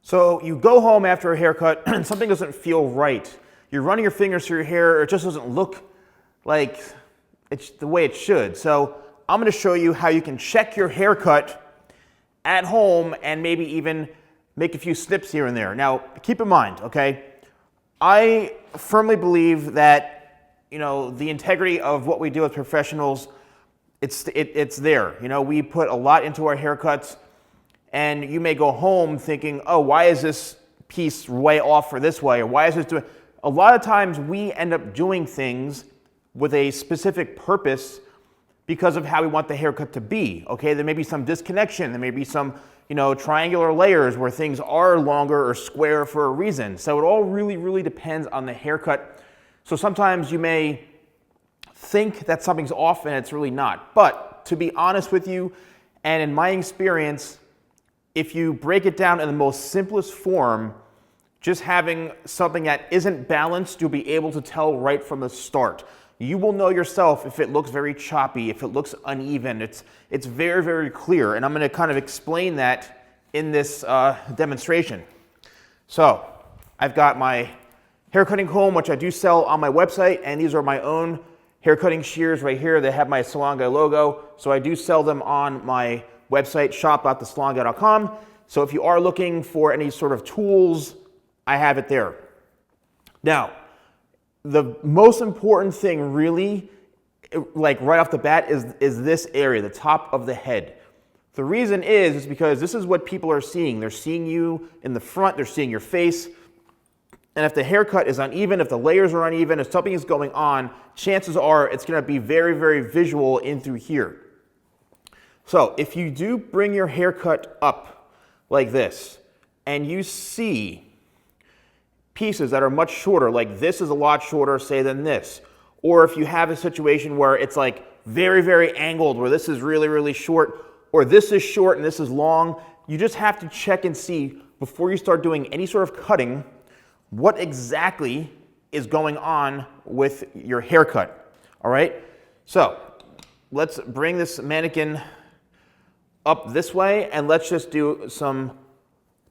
So you go home after a haircut and something doesn't feel right. You're running your fingers through your hair, it just doesn't look like it's the way it should. So I'm going to show you how you can check your haircut at home and maybe even make a few snips here and there. Now, keep in mind, okay, I firmly believe that, the integrity of what we do as professionals, it's there. We put a lot into our haircuts. And you may go home thinking, oh, why is this piece way off for this way? Or why is this doing... A lot of times we end up doing things with a specific purpose because of how we want the haircut to be, okay? There may be some disconnection. There may be some, triangular layers where things are longer or square for a reason. So it all really, really depends on the haircut. So sometimes you may think that something's off and it's really not. But to be honest with you, and in my experience, if you break it down in the most simplest form, just having something that isn't balanced, you'll be able to tell right from the start. You will know yourself if it looks very choppy, if it looks uneven. It's very, very clear, and I'm going to kind of explain that in this demonstration. So I've got my haircutting comb, which I do sell on my website, and these are my own haircutting shears right here. They have my TheSalonGuy logo, so I do sell them on my website, shop.TheSalonGuy.com. So if you are looking for any sort of tools, I have it there. Now, the most important thing really, like right off the bat, is this area, the top of the head. The reason is because this is what people are seeing. They're seeing you in the front, they're seeing your face. And if the haircut is uneven, if the layers are uneven, if something is going on, chances are it's going to be very, very visual in through here. So if you do bring your haircut up like this, and you see pieces that are much shorter, like this is a lot shorter, say, than this, or if you have a situation where it's like very, very angled, where this is really, really short, or this is short and this is long, you just have to check and see before you start doing any sort of cutting what exactly is going on with your haircut, all right? So let's bring this mannequin up this way, and let's just do some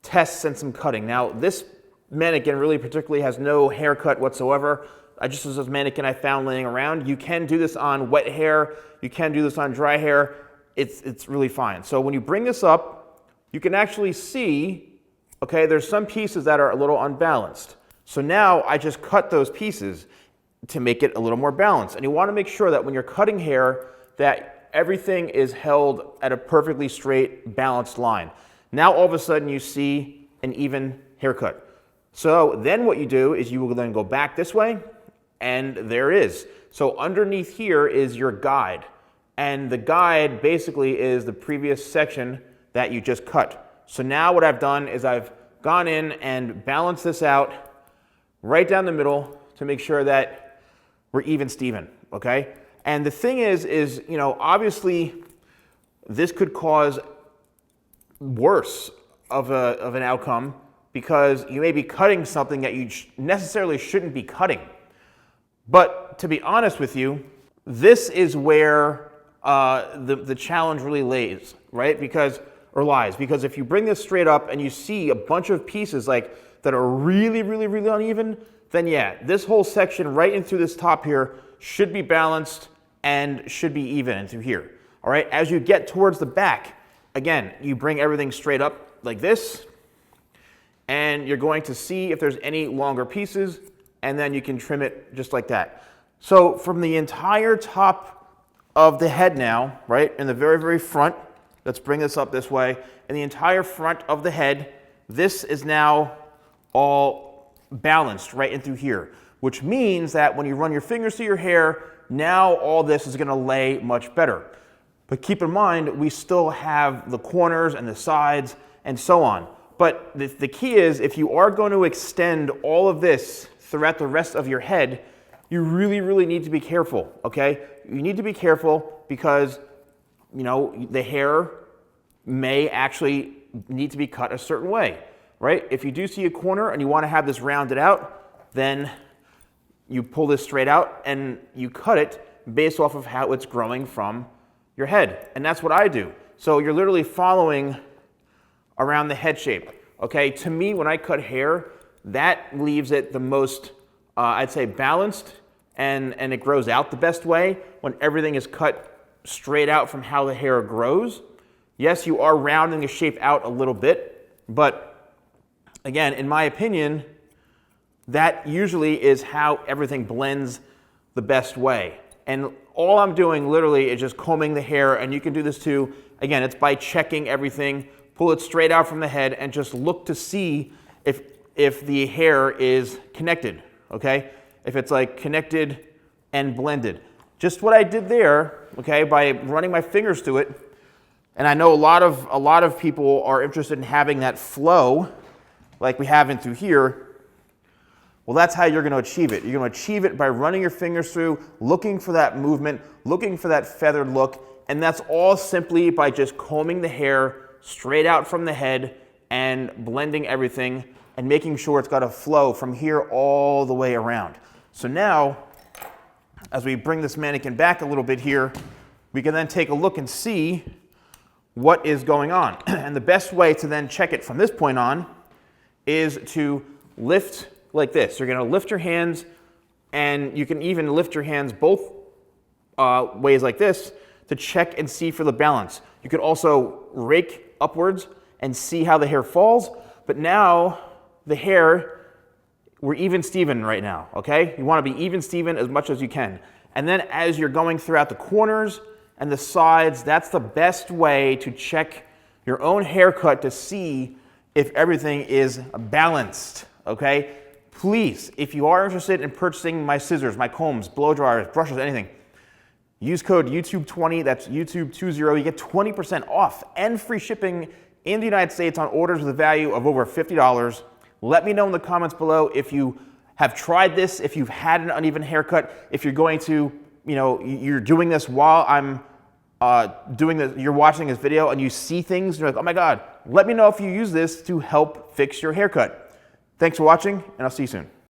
tests and some cutting. Now, this mannequin really particularly has no haircut whatsoever. This is a mannequin I found laying around. You can do this on wet hair. You can do this on dry hair. It's really fine. So when you bring this up, you can actually see, okay, there's some pieces that are a little unbalanced. So now I just cut those pieces to make it a little more balanced. And you want to make sure that when you're cutting hair that everything is held at a perfectly straight, balanced line. Now all of a sudden you see an even haircut. So then what you do is you will then go back this way, and there it is. So underneath here is your guide. And the guide basically is the previous section that you just cut. So now what I've done is I've gone in and balanced this out right down the middle to make sure that we're even Steven, okay? And the thing is, obviously this could cause worse of an outcome because you may be cutting something that you necessarily shouldn't be cutting. But to be honest with you, this is where the challenge really lies, right? Because if you bring this straight up and you see a bunch of pieces that are really, really, really uneven, then yeah, this whole section right in through this top here should be balanced and should be even in through here. All right, as you get towards the back, again, you bring everything straight up like this, and you're going to see if there's any longer pieces, and then you can trim it just like that. So from the entire top of the head now, right, in the very, very front, let's bring this up this way, in the entire front of the head, this is now all balanced right in through here, which means that when you run your fingers through your hair, now all this is going to lay much better. But keep in mind, we still have the corners and the sides and so on. But the key is, if you are going to extend all of this throughout the rest of your head, you really, really need to be careful, okay? You need to be careful because, the hair may actually need to be cut a certain way, right? If you do see a corner and you want to have this rounded out, then you pull this straight out and you cut it based off of how it's growing from your head. And that's what I do. So you're literally following around the head shape. Okay, to me, when I cut hair, that leaves it the most, I'd say, balanced, and it grows out the best way when everything is cut straight out from how the hair grows. Yes, you are rounding the shape out a little bit, but again, in my opinion, that usually is how everything blends the best way. And all I'm doing literally is just combing the hair, and you can do this too. Again, it's by checking everything, pull it straight out from the head, and just look to see if the hair is connected, okay? If it's like connected and blended. Just what I did there, okay, by running my fingers through it. And I know a lot of people are interested in having that flow like we have in through here. Well, that's how you're going to achieve it. You're going to achieve it by running your fingers through, looking for that movement, looking for that feathered look, and that's all simply by just combing the hair straight out from the head and blending everything and making sure it's got a flow from here all the way around. So now, as we bring this mannequin back a little bit here, we can then take a look and see what is going on. And the best way to then check it from this point on is to lift like this. You're going to lift your hands, and you can even lift your hands both ways like this to check and see for the balance. You could also rake upwards and see how the hair falls, but now the hair, we're even Steven right now, okay? You want to be even Steven as much as you can. And then as you're going throughout the corners and the sides, that's the best way to check your own haircut to see if everything is balanced, okay? Please, if you are interested in purchasing my scissors, my combs, blow dryers, brushes, anything, use code YouTube20, that's YouTube20, you get 20% off and free shipping in the United States on orders with a value of over $50. Let me know in the comments below if you have tried this, if you've had an uneven haircut, if you're going to, you're doing this while I'm doing this, you're watching this video and you see things, and you're like, oh my God, let me know if you use this to help fix your haircut. Thanks for watching, and I'll see you soon.